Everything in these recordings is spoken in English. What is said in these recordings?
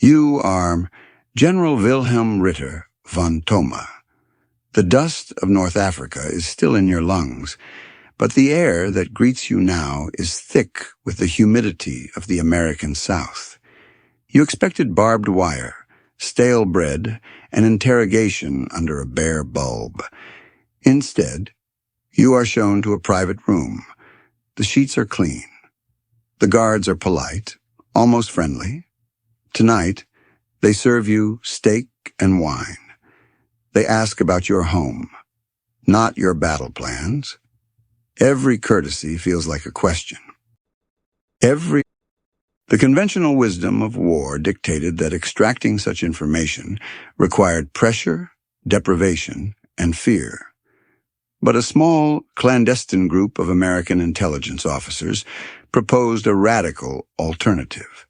You are General Wilhelm Ritter von Thoma. The dust of North Africa is still in your lungs, but the air that greets you now is thick with the humidity of the American South. You expected barbed wire, stale bread, and interrogation under a bare bulb. Instead, you are shown to a private room. The sheets are clean. The guards are polite, almost friendly. Tonight, they serve you steak and wine. They ask about your home, not your battle plans. Every courtesy feels like a question. The conventional wisdom of war dictated that extracting such information required pressure, deprivation, and fear. But a small, clandestine group of American intelligence officers proposed a radical alternative.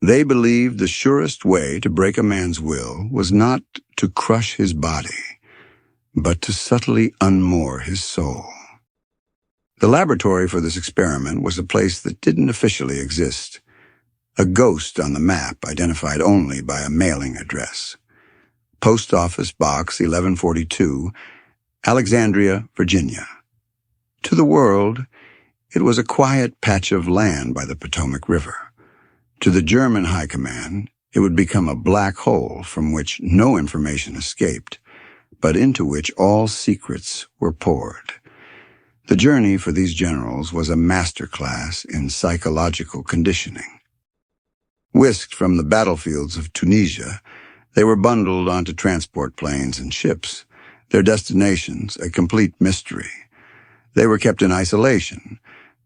They believed the surest way to break a man's will was not to crush his body, but to subtly unmoor his soul. The laboratory for this experiment was a place that didn't officially exist, a ghost on the map identified only by a mailing address. Post Office Box 1142, Alexandria, Virginia. To the world, it was a quiet patch of land by the Potomac River. To the German High Command, it would become a black hole from which no information escaped, but into which all secrets were poured. The journey for these generals was a masterclass in psychological conditioning. Whisked from the battlefields of Tunisia, they were bundled onto transport planes and ships, their destinations a complete mystery. They were kept in isolation,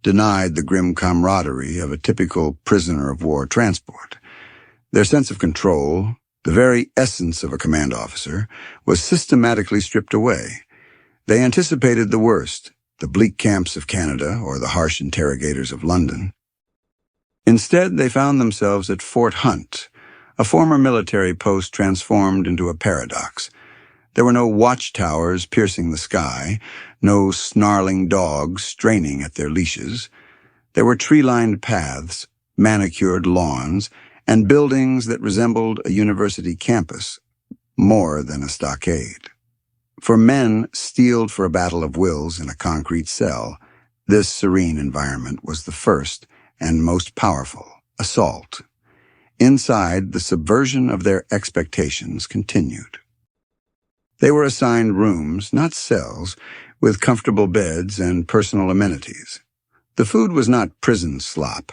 denied the grim camaraderie of a typical prisoner-of-war transport. Their sense of control, the very essence of a command officer, was systematically stripped away. They anticipated the worst, the bleak camps of Canada or the harsh interrogators of London. Instead, they found themselves at Fort Hunt, a former military post transformed into a paradox. There were no watchtowers piercing the sky, no snarling dogs straining at their leashes. There were tree-lined paths, manicured lawns, and buildings that resembled a university campus, more than a stockade. For men steeled for a battle of wills in a concrete cell, this serene environment was the first and most powerful assault. Inside, the subversion of their expectations continued. They were assigned rooms, not cells, with comfortable beds and personal amenities. The food was not prison slop.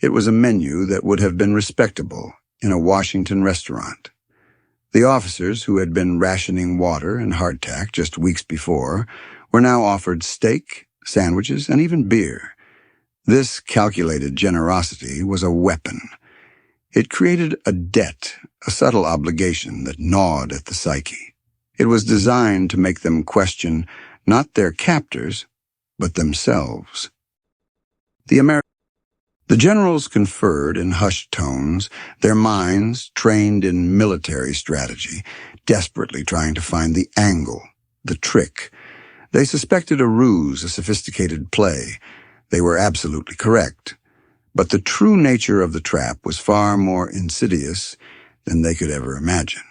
It was a menu that would have been respectable in a Washington restaurant. The officers, who had been rationing water and hardtack just weeks before, were now offered steak, sandwiches, and even beer. This calculated generosity was a weapon. It created a debt, a subtle obligation that gnawed at the psyche. It was designed to make them question not their captors, but themselves. The generals conferred in hushed tones, their minds trained in military strategy, desperately trying to find the angle, the trick. They suspected a ruse, a sophisticated play. They were absolutely correct. But the true nature of the trap was far more insidious than they could ever imagine.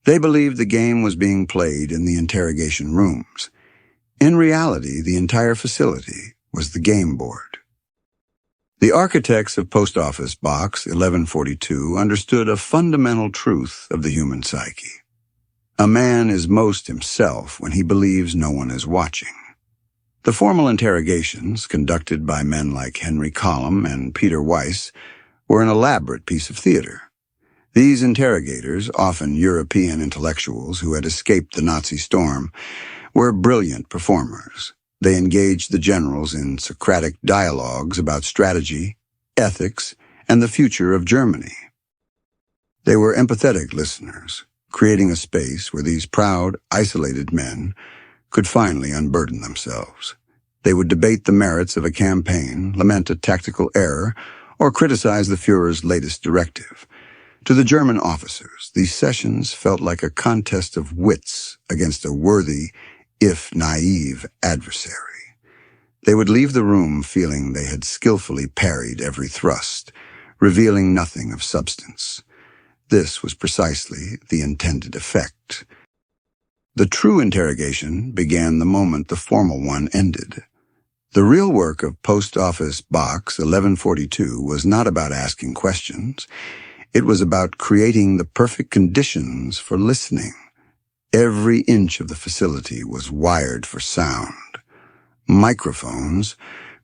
They believed the game was being played in the interrogation rooms. In reality, the entire facility was the game board. The architects of Post Office Box 1142 understood a fundamental truth of the human psyche. A man is most himself when he believes no one is watching. The formal interrogations, conducted by men like Henry Collum and Peter Weiss, were an elaborate piece of theater. These interrogators, often European intellectuals who had escaped the Nazi storm, were brilliant performers. They engaged the generals in Socratic dialogues about strategy, ethics, and the future of Germany. They were empathetic listeners, creating a space where these proud, isolated men could finally unburden themselves. They would debate the merits of a campaign, lament a tactical error, or criticize the Führer's latest directive. To the German officers, these sessions felt like a contest of wits against a worthy, if naive, adversary. They would leave the room feeling they had skillfully parried every thrust, revealing nothing of substance. This was precisely the intended effect. The true interrogation began the moment the formal one ended. The real work of Post Office Box 1142 was not about asking questions. It was about creating the perfect conditions for listening. Every inch of the facility was wired for sound. Microphones,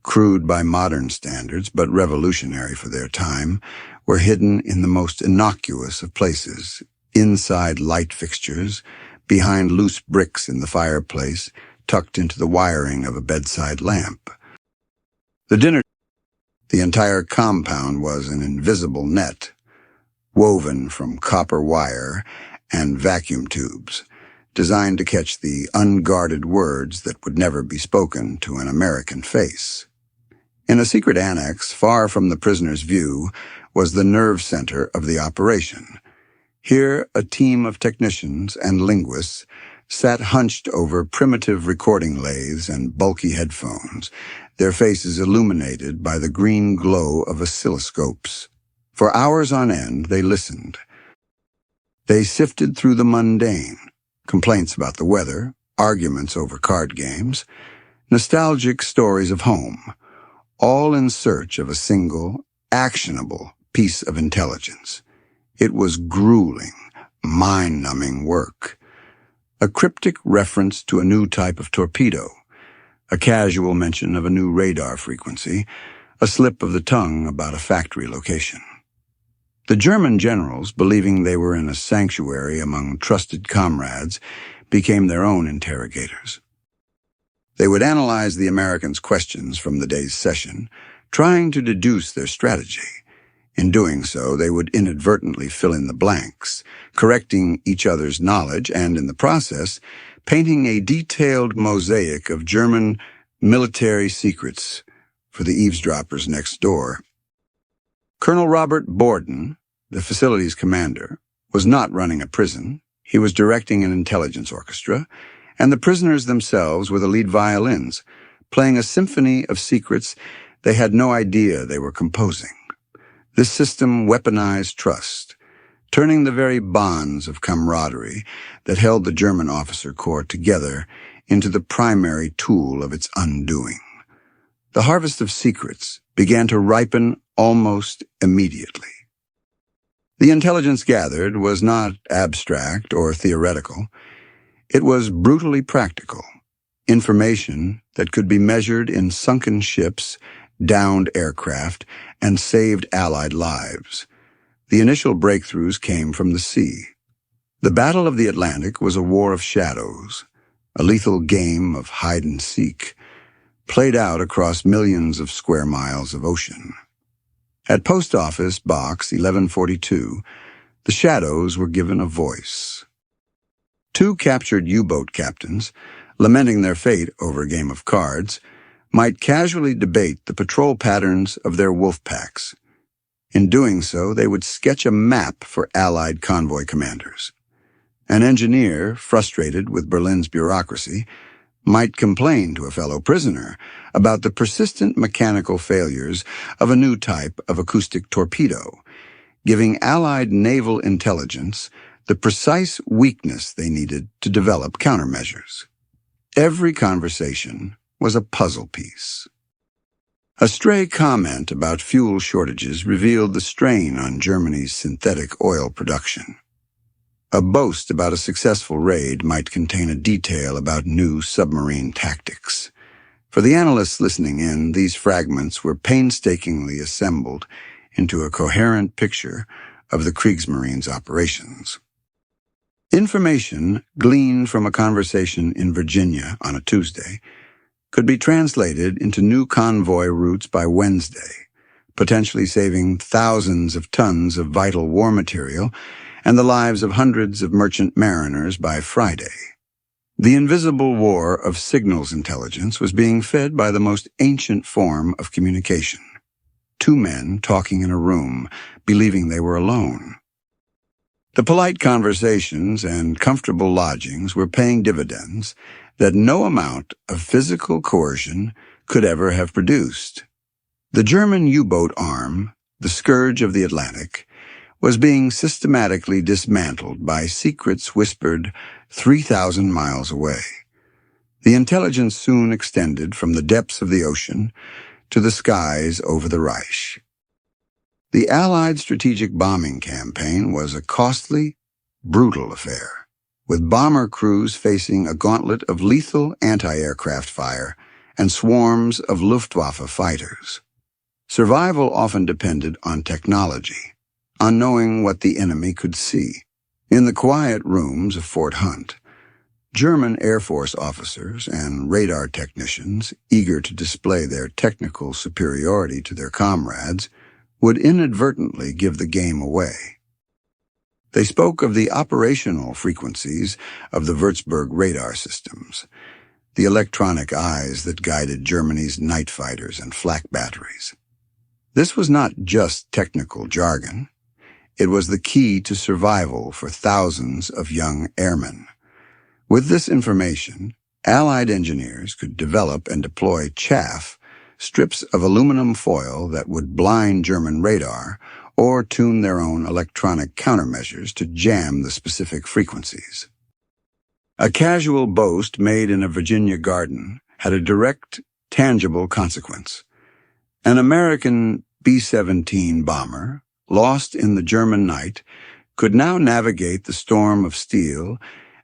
crude by modern standards but revolutionary for their time, were hidden in the most innocuous of places, inside light fixtures, behind loose bricks in the fireplace, tucked into the wiring of a bedside lamp. The entire compound was an invisible net, woven from copper wire and vacuum tubes, designed to catch the unguarded words that would never be spoken to an American face. In a secret annex, far from the prisoner's view, was the nerve center of the operation. Here, a team of technicians and linguists sat hunched over primitive recording lathes and bulky headphones, their faces illuminated by the green glow of oscilloscopes. For hours on end, they listened. They sifted through the mundane, complaints about the weather, arguments over card games, nostalgic stories of home, all in search of a single, actionable piece of intelligence. It was grueling, mind-numbing work. A cryptic reference to a new type of torpedo, a casual mention of a new radar frequency, a slip of the tongue about a factory location. The German generals, believing they were in a sanctuary among trusted comrades, became their own interrogators. They would analyze the Americans' questions from the day's session, trying to deduce their strategy. In doing so, they would inadvertently fill in the blanks, correcting each other's knowledge and, in the process, painting a detailed mosaic of German military secrets for the eavesdroppers next door. Colonel Robert Borden, the facility's commander, was not running a prison. He was directing an intelligence orchestra, and the prisoners themselves were the lead violins, playing a symphony of secrets they had no idea they were composing. This system weaponized trust, turning the very bonds of camaraderie that held the German officer corps together into the primary tool of its undoing. The harvest of secrets began to ripen almost immediately. The intelligence gathered was not abstract or theoretical. It was brutally practical, information that could be measured in sunken ships, downed aircraft, and saved Allied lives. The initial breakthroughs came from the sea. The Battle of the Atlantic was a war of shadows, a lethal game of hide-and-seek, played out across millions of square miles of ocean. At Post Office Box 1142, the shadows were given a voice. Two captured U-boat captains, lamenting their fate over a game of cards, might casually debate the patrol patterns of their wolf packs. In doing so, they would sketch a map for Allied convoy commanders. An engineer, frustrated with Berlin's bureaucracy, might complain to a fellow prisoner about the persistent mechanical failures of a new type of acoustic torpedo, giving Allied naval intelligence the precise weakness they needed to develop countermeasures. Every conversation was a puzzle piece. A stray comment about fuel shortages revealed the strain on Germany's synthetic oil production. A boast about a successful raid might contain a detail about new submarine tactics. For the analysts listening in, these fragments were painstakingly assembled into a coherent picture of the Kriegsmarine's operations. Information gleaned from a conversation in Virginia on a Tuesday could be translated into new convoy routes by Wednesday, potentially saving thousands of tons of vital war material and the lives of hundreds of merchant mariners by Friday. The invisible war of signals intelligence was being fed by the most ancient form of communication. Two men talking in a room, believing they were alone. The polite conversations and comfortable lodgings were paying dividends that no amount of physical coercion could ever have produced. The German U-boat arm, the scourge of the Atlantic, was being systematically dismantled by secrets whispered 3,000 miles away. The intelligence soon extended from the depths of the ocean to the skies over the Reich. The Allied strategic bombing campaign was a costly, brutal affair, with bomber crews facing a gauntlet of lethal anti-aircraft fire and swarms of Luftwaffe fighters. Survival often depended on technology, on knowing what the enemy could see. In the quiet rooms of Fort Hunt, German Air Force officers and radar technicians, eager to display their technical superiority to their comrades, would inadvertently give the game away. They spoke of the operational frequencies of the Würzburg radar systems, the electronic eyes that guided Germany's night fighters and flak batteries. This was not just technical jargon. It was the key to survival for thousands of young airmen. With this information, Allied engineers could develop and deploy chaff, strips of aluminum foil that would blind German radar, or tune their own electronic countermeasures to jam the specific frequencies. A casual boast made in a Virginia garden had a direct, tangible consequence. An American B-17 bomber, lost in the German night, could now navigate the storm of steel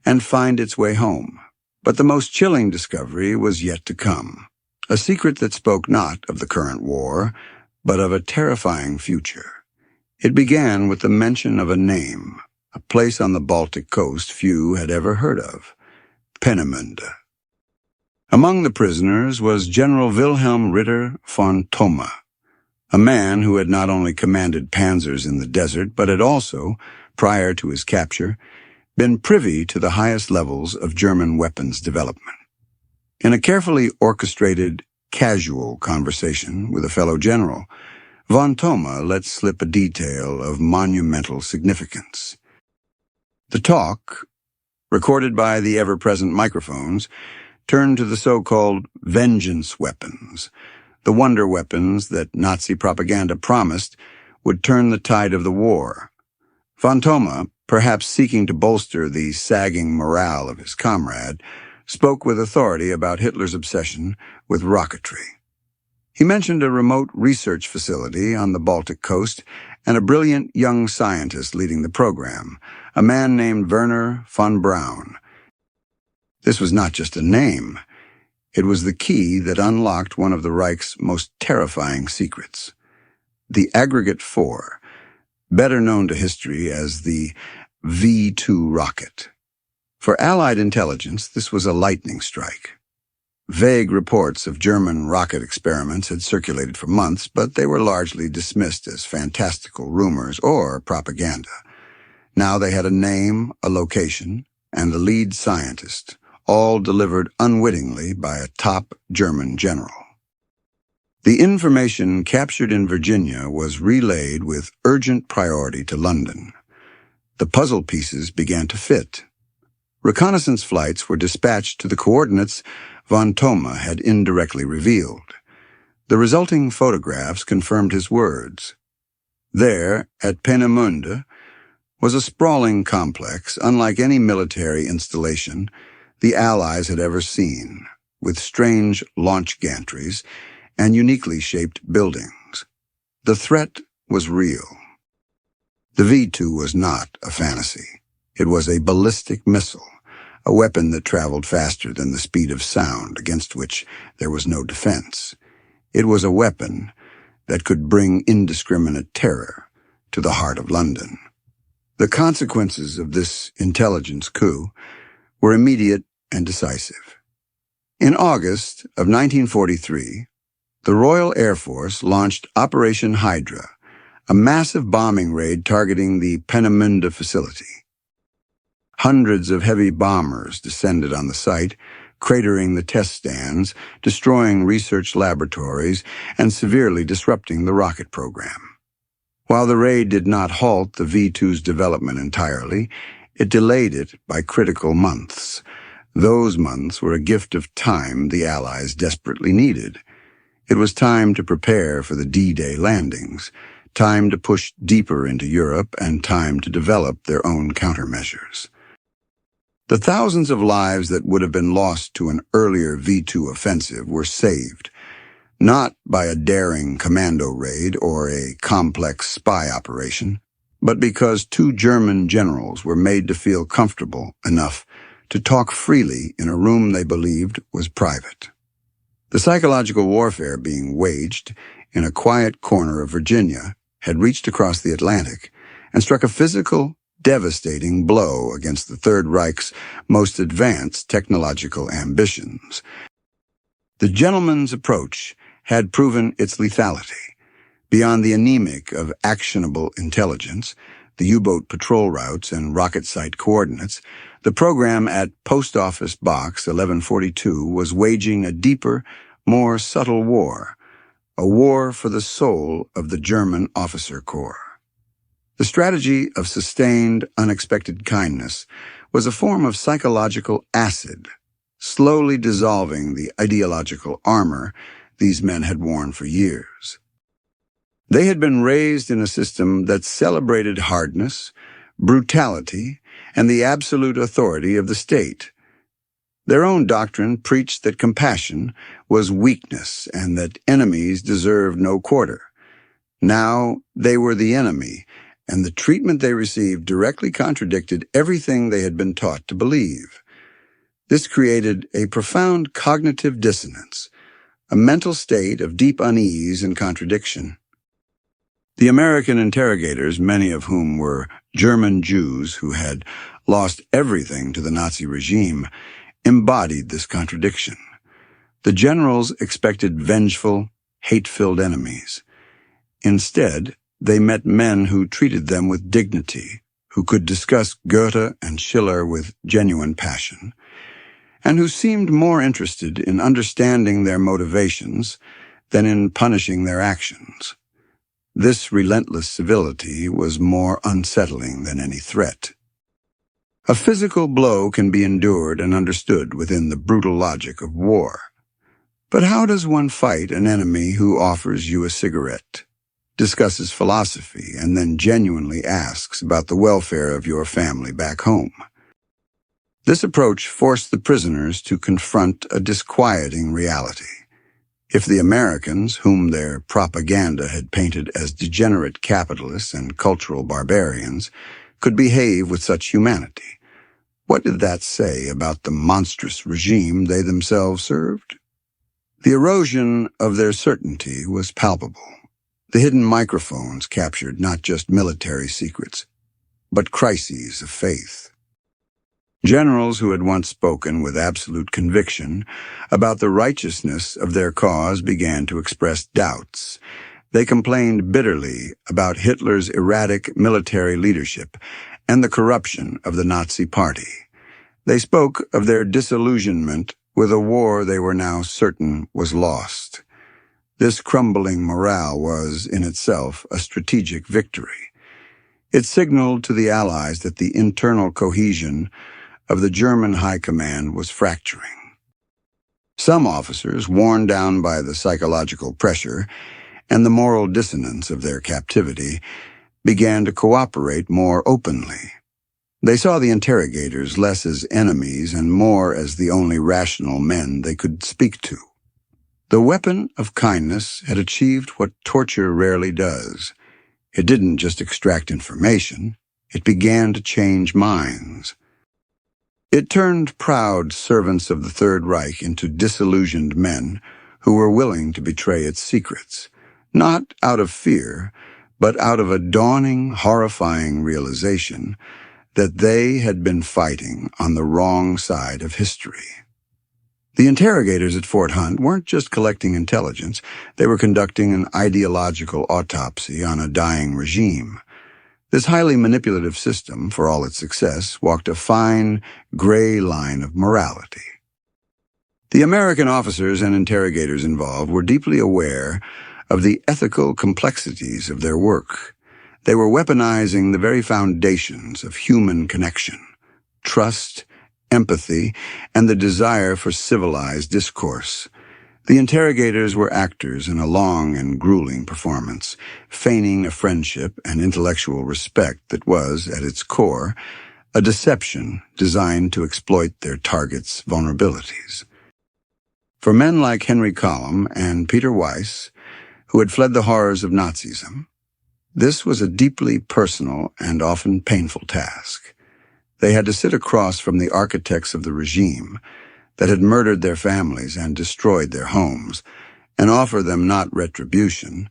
and find its way home. But the most chilling discovery was yet to come, a secret that spoke not of the current war, but of a terrifying future. It began with the mention of a name, a place on the Baltic coast few had ever heard of, Peenemünde. Among the prisoners was General Wilhelm Ritter von Thoma, a man who had not only commanded panzers in the desert, but had also, prior to his capture, been privy to the highest levels of German weapons development. In a carefully orchestrated, casual conversation with a fellow general, von Thoma let slip a detail of monumental significance. The talk, recorded by the ever-present microphones, turned to the so-called vengeance weapons, the wonder weapons that Nazi propaganda promised would turn the tide of the war. Von Thoma, perhaps seeking to bolster the sagging morale of his comrade, spoke with authority about Hitler's obsession with rocketry. He mentioned a remote research facility on the Baltic coast and a brilliant young scientist leading the program, a man named Werner von Braun. This was not just a name. It was the key that unlocked one of the Reich's most terrifying secrets. The Aggregate 4, better known to history as the V2 rocket. For Allied intelligence, this was a lightning strike. Vague reports of German rocket experiments had circulated for months, but they were largely dismissed as fantastical rumors or propaganda. Now they had a name, a location, and a lead scientist, all delivered unwittingly by a top German general. The information captured in Virginia was relayed with urgent priority to London. The puzzle pieces began to fit. Reconnaissance flights were dispatched to the coordinates von Thoma had indirectly revealed. The resulting photographs confirmed his words. There, at Peenemünde, was a sprawling complex unlike any military installation the Allies had ever seen, with strange launch gantries and uniquely shaped buildings. The threat was real. The V2 was not a fantasy. It was a ballistic missile, a weapon that traveled faster than the speed of sound, against which there was no defense. It was a weapon that could bring indiscriminate terror to the heart of London. The consequences of this intelligence coup were immediate and decisive. In August of 1943, the Royal Air Force launched Operation Hydra, a massive bombing raid targeting the Peenemünde facility. Hundreds of heavy bombers descended on the site, cratering the test stands, destroying research laboratories, and severely disrupting the rocket program. While the raid did not halt the V2's development entirely, it delayed it by critical months. Those months were a gift of time the Allies desperately needed. It was time to prepare for the D-Day landings, time to push deeper into Europe, and time to develop their own countermeasures. The thousands of lives that would have been lost to an earlier V2 offensive were saved, not by a daring commando raid or a complex spy operation, but because two German generals were made to feel comfortable enough to talk freely in a room they believed was private. The psychological warfare being waged in a quiet corner of Virginia had reached across the Atlantic and struck a physical, devastating blow against the Third Reich's most advanced technological ambitions. The gentleman's approach had proven its lethality. Beyond the anemic of actionable intelligence, the U-boat patrol routes and rocket site coordinates, the program at Post Office Box 1142 was waging a deeper, more subtle war, a war for the soul of the German officer corps. The strategy of sustained, unexpected kindness was a form of psychological acid, slowly dissolving the ideological armor these men had worn for years. They had been raised in a system that celebrated hardness, brutality, and the absolute authority of the state. Their own doctrine preached that compassion was weakness and that enemies deserved no quarter. Now they were the enemy, and the treatment they received directly contradicted everything they had been taught to believe. This created a profound cognitive dissonance, a mental state of deep unease and contradiction. The American interrogators, many of whom were German Jews who had lost everything to the Nazi regime, embodied this contradiction. The generals expected vengeful, hate-filled enemies. Instead, they met men who treated them with dignity, who could discuss Goethe and Schiller with genuine passion, and who seemed more interested in understanding their motivations than in punishing their actions. This relentless civility was more unsettling than any threat. A physical blow can be endured and understood within the brutal logic of war. But how does one fight an enemy who offers you a cigarette, discusses philosophy, and then genuinely asks about the welfare of your family back home? This approach forced the prisoners to confront a disquieting reality. If the Americans, whom their propaganda had painted as degenerate capitalists and cultural barbarians, could behave with such humanity, what did that say about the monstrous regime they themselves served? The erosion of their certainty was palpable. The hidden microphones captured not just military secrets, but crises of faith. Generals who had once spoken with absolute conviction about the righteousness of their cause began to express doubts. They complained bitterly about Hitler's erratic military leadership and the corruption of the Nazi Party. They spoke of their disillusionment with a war they were now certain was lost. This crumbling morale was, in itself, a strategic victory. It signaled to the Allies that the internal cohesion of the German High Command was fracturing. Some officers, worn down by the psychological pressure and the moral dissonance of their captivity, began to cooperate more openly. They saw the interrogators less as enemies and more as the only rational men they could speak to. The weapon of kindness had achieved what torture rarely does. It didn't just extract information, it began to change minds. It turned proud servants of the Third Reich into disillusioned men who were willing to betray its secrets, not out of fear, but out of a dawning, horrifying realization that they had been fighting on the wrong side of history. The interrogators at Fort Hunt weren't just collecting intelligence, they were conducting an ideological autopsy on a dying regime. This highly manipulative system, for all its success, walked a fine, gray line of morality. The American officers and interrogators involved were deeply aware of the ethical complexities of their work. They were weaponizing the very foundations of human connection, trust, empathy, and the desire for civilized discourse. The interrogators were actors in a long and grueling performance, feigning a friendship and intellectual respect that was, at its core, a deception designed to exploit their targets' vulnerabilities. For men like Henry Collum and Peter Weiss, who had fled the horrors of Nazism, this was a deeply personal and often painful task. They had to sit across from the architects of the regime that had murdered their families and destroyed their homes, and offer them not retribution,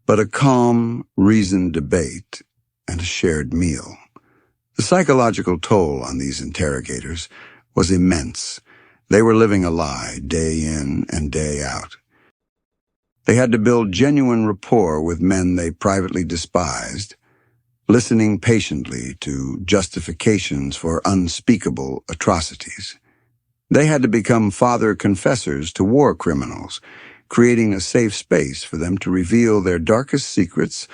but a calm, reasoned debate and a shared meal. The psychological toll on these interrogators was immense. They were living a lie day in and day out. They had to build genuine rapport with men they privately despised, listening patiently to justifications for unspeakable atrocities. They had to become father confessors to war criminals, creating a safe space for them to reveal their darkest secrets,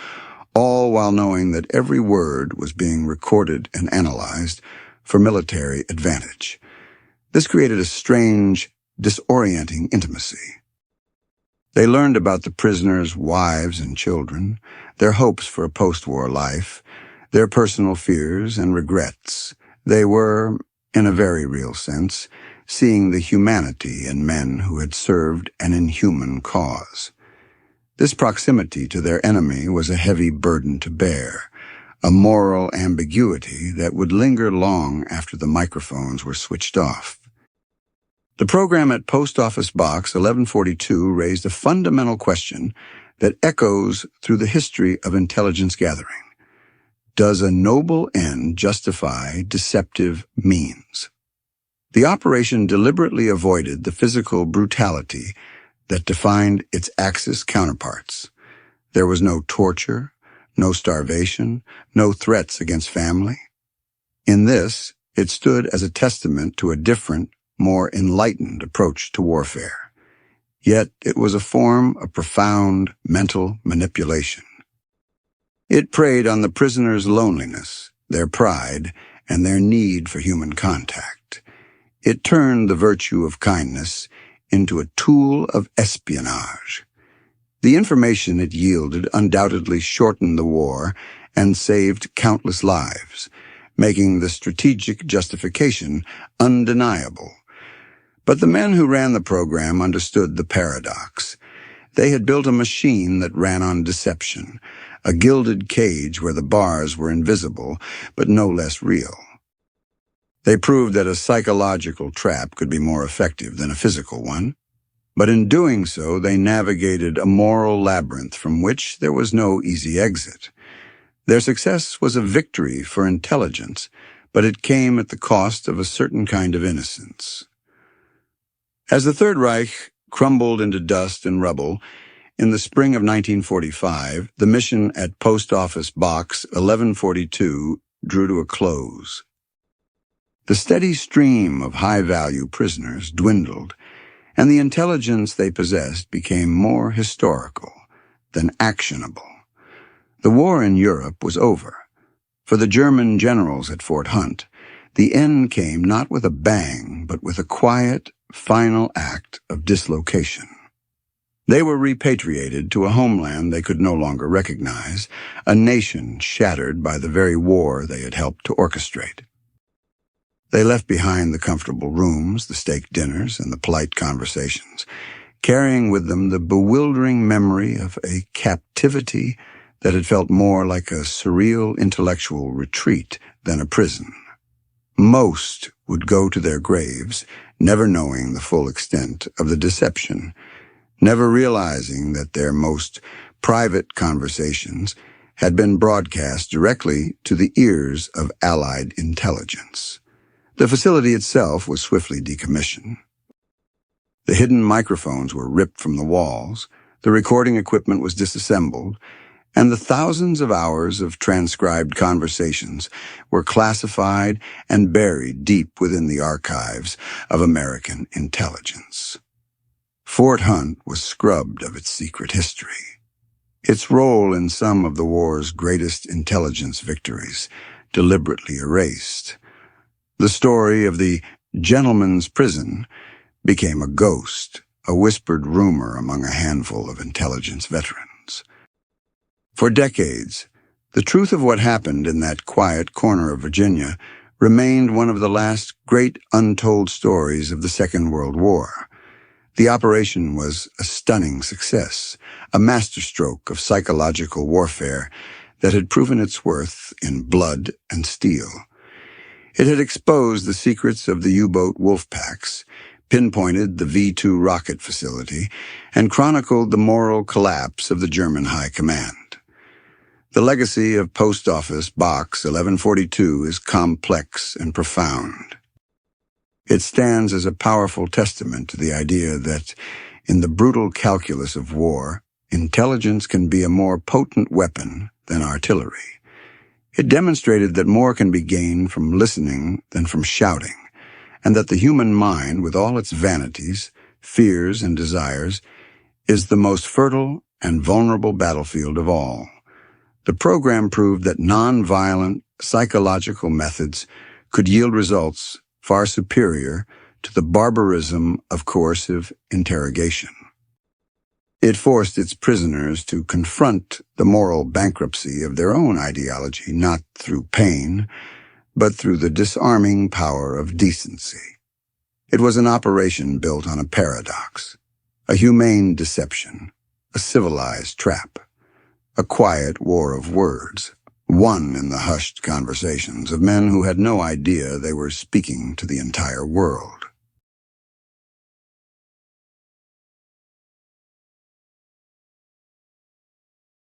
all while knowing that every word was being recorded and analyzed for military advantage. This created a strange, disorienting intimacy. They learned about the prisoners' wives and children, their hopes for a post-war life, their personal fears and regrets. They were, in a very real sense, seeing the humanity in men who had served an inhuman cause. This proximity to their enemy was a heavy burden to bear, a moral ambiguity that would linger long after the microphones were switched off. The program at Post Office Box 1142 raised a fundamental question that echoes through the history of intelligence gathering. Does a noble end justify deceptive means? The operation deliberately avoided the physical brutality that defined its Axis counterparts. There was no torture, no starvation, no threats against family. In this, it stood as a testament to a different, more enlightened approach to warfare. Yet it was a form of profound mental manipulation. It preyed on the prisoners' loneliness, their pride, and their need for human contact. It turned the virtue of kindness into a tool of espionage. The information it yielded undoubtedly shortened the war and saved countless lives, making the strategic justification undeniable. But the men who ran the program understood the paradox. They had built a machine that ran on deception, a gilded cage where the bars were invisible, but no less real. They proved that a psychological trap could be more effective than a physical one, but in doing so they navigated a moral labyrinth from which there was no easy exit. Their success was a victory for intelligence, but it came at the cost of a certain kind of innocence. As the Third Reich crumbled into dust and rubble, in the spring of 1945, the mission at Post Office Box 1142 drew to a close. The steady stream of high-value prisoners dwindled, and the intelligence they possessed became more historical than actionable. The war in Europe was over. For the German generals at Fort Hunt, the end came not with a bang, but with a quiet, final act of dislocation. They were repatriated to a homeland they could no longer recognize, a nation shattered by the very war they had helped to orchestrate. They left behind the comfortable rooms, the steak dinners, and the polite conversations, carrying with them the bewildering memory of a captivity that had felt more like a surreal intellectual retreat than a prison. Most would go to their graves, never knowing the full extent of the deception, never realizing that their most private conversations had been broadcast directly to the ears of Allied intelligence. The facility itself was swiftly decommissioned. The hidden microphones were ripped from the walls, the recording equipment was disassembled, and the thousands of hours of transcribed conversations were classified and buried deep within the archives of American intelligence. Fort Hunt was scrubbed of its secret history, its role in some of the war's greatest intelligence victories deliberately erased. The story of the gentleman's prison became a ghost, a whispered rumor among a handful of intelligence veterans. For decades, the truth of what happened in that quiet corner of Virginia remained one of the last great untold stories of the Second World War. The operation was a stunning success, a masterstroke of psychological warfare that had proven its worth in blood and steel. It had exposed the secrets of the U-boat wolf packs, pinpointed the V-2 rocket facility, and chronicled the moral collapse of the German High Command. The legacy of Post Office Box 1142 is complex and profound. It stands as a powerful testament to the idea that, in the brutal calculus of war, intelligence can be a more potent weapon than artillery. It demonstrated that more can be gained from listening than from shouting, and that the human mind, with all its vanities, fears, and desires, is the most fertile and vulnerable battlefield of all. The program proved that non-violent psychological methods could yield results far superior to the barbarism of coercive interrogation. It forced its prisoners to confront the moral bankruptcy of their own ideology, not through pain, but through the disarming power of decency. It was an operation built on a paradox, a humane deception, a civilized trap, a quiet war of words, won in the hushed conversations of men who had no idea they were speaking to the entire world.